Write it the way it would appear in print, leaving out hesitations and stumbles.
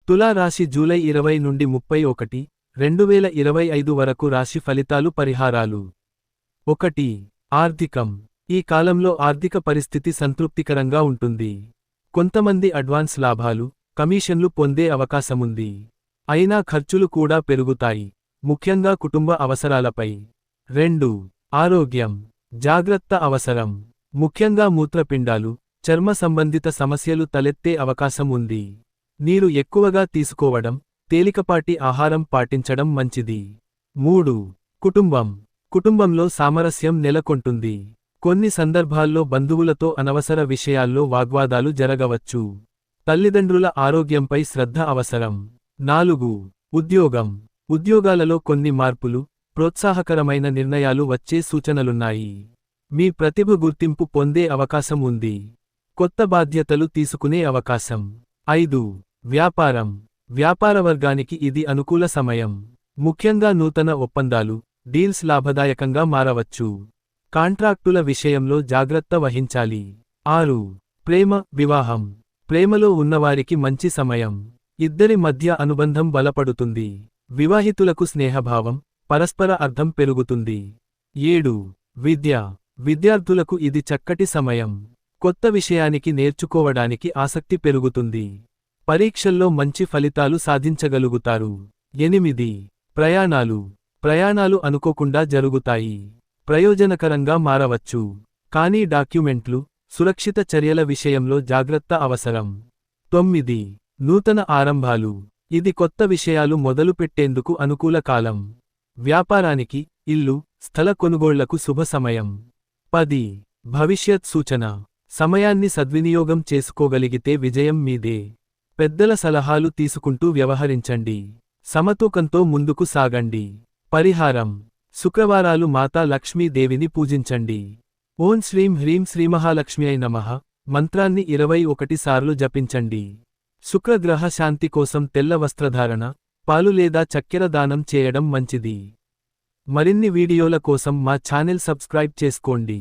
తులా రాశి జూలై 20 నుండి 31, 2025 వరకు రాశి ఫలితాలు పరిహారాలు. 1. ఆర్థికం. ఈ కాలంలో ఆర్థిక పరిస్థితి సంతృప్తికరంగా ఉంటుంది. కొంతమంది అడ్వాన్స్ లాభాలు, కమీషన్లు పొందే అవకాశముంది. అయినా ఖర్చులు కూడా పెరుగుతాయి, ముఖ్యంగా కుటుంబ అవసరాలపై. 2. ఆరోగ్యం. జాగ్రత్త అవసరం. ముఖ్యంగా మూత్రపిండాలు, చర్మ సంబంధిత సమస్యలు తలెత్తే అవకాశం ఉంది. నీరు ఎక్కువగా తీసుకోవడం, తేలికపాటి ఆహారం పాటించడం మంచిది. 3. కుటుంబం. కుటుంబంలో సామరస్యం నెలకొంటుంది. కొన్ని సందర్భాల్లో బంధువులతో అనవసర విషయాల్లో వాగ్వాదాలు జరగవచ్చు. తల్లిదండ్రుల ఆరోగ్యంపై శ్రద్ధ అవసరం. 4. ఉద్యోగం. ఉద్యోగాలలో కొన్ని మార్పులు, ప్రోత్సాహకరమైన నిర్ణయాలు వచ్చే సూచనలున్నాయి. మీ ప్రతిభ గుర్తింపు పొందే అవకాశం ఉంది. కొత్త బాధ్యతలు తీసుకునే అవకాశం. 5. వ్యాపారం. వ్యాపారవర్గానికి ఇది అనుకూల సమయం. ముఖ్యంగా నూతన ఒప్పందాలు, డీల్స్ లాభదాయకంగా మారవచ్చు. కాంట్రాక్టుల విషయంలో జాగ్రత్త వహించాలి. 6. ప్రేమ, వివాహం. ప్రేమలో ఉన్నవారికి మంచి సమయం. ఇద్దరి మధ్య అనుబంధం బలపడుతుంది. వివాహితులకు స్నేహభావం, పరస్పర అర్థం పెరుగుతుంది. 7. విద్య. విద్యార్థులకు ఇది చక్కటి సమయం. కొత్త విషయానికి నేర్చుకోవడానికి ఆసక్తి పెరుగుతుంది. పరీక్షల్లో మంచి ఫలితాలు సాధించగలుగుతారు. 8. ప్రయాణాలు. ప్రయాణాలు అనుకోకుండా జరుగుతాయి, ప్రయోజనకరంగా మారవచ్చు. కానీ డాక్యుమెంట్లు, సురక్షిత చర్యల విషయంలో జాగ్రత్త అవసరం. 9. నూతన ఆరంభాలు. ఇది కొత్త విషయాలు మొదలుపెట్టేందుకు అనుకూల కాలం. వ్యాపారానికి, ఇల్లు, స్థల కొనుగోళ్లకు శుభ సమయం. 10. భవిష్యత్ సూచన. సమయాన్ని సద్వినియోగం చేసుకోగలిగితే విజయం మీదే. పెద్దల సలహాలు తీసుకుంటూ వ్యవహరించండి. సమతూకంతో ముందుకు సాగండి. పరిహారం. శుక్రవారాలు మాతా లక్ష్మీదేవిని పూజించండి. ఓం శ్రీం హ్రీం శ్రీమహాలక్ష్మ్యై నమః మంత్రాన్ని 21 సార్లు జపించండి. శుక్రగ్రహ శాంతి కోసం తెల్ల వస్త్రధారణ, పాలు లేదా చక్కెర దానం చేయడం మంచిది. మరిన్ని వీడియోల కోసం మా ఛానెల్ సబ్స్క్రైబ్ చేసుకోండి.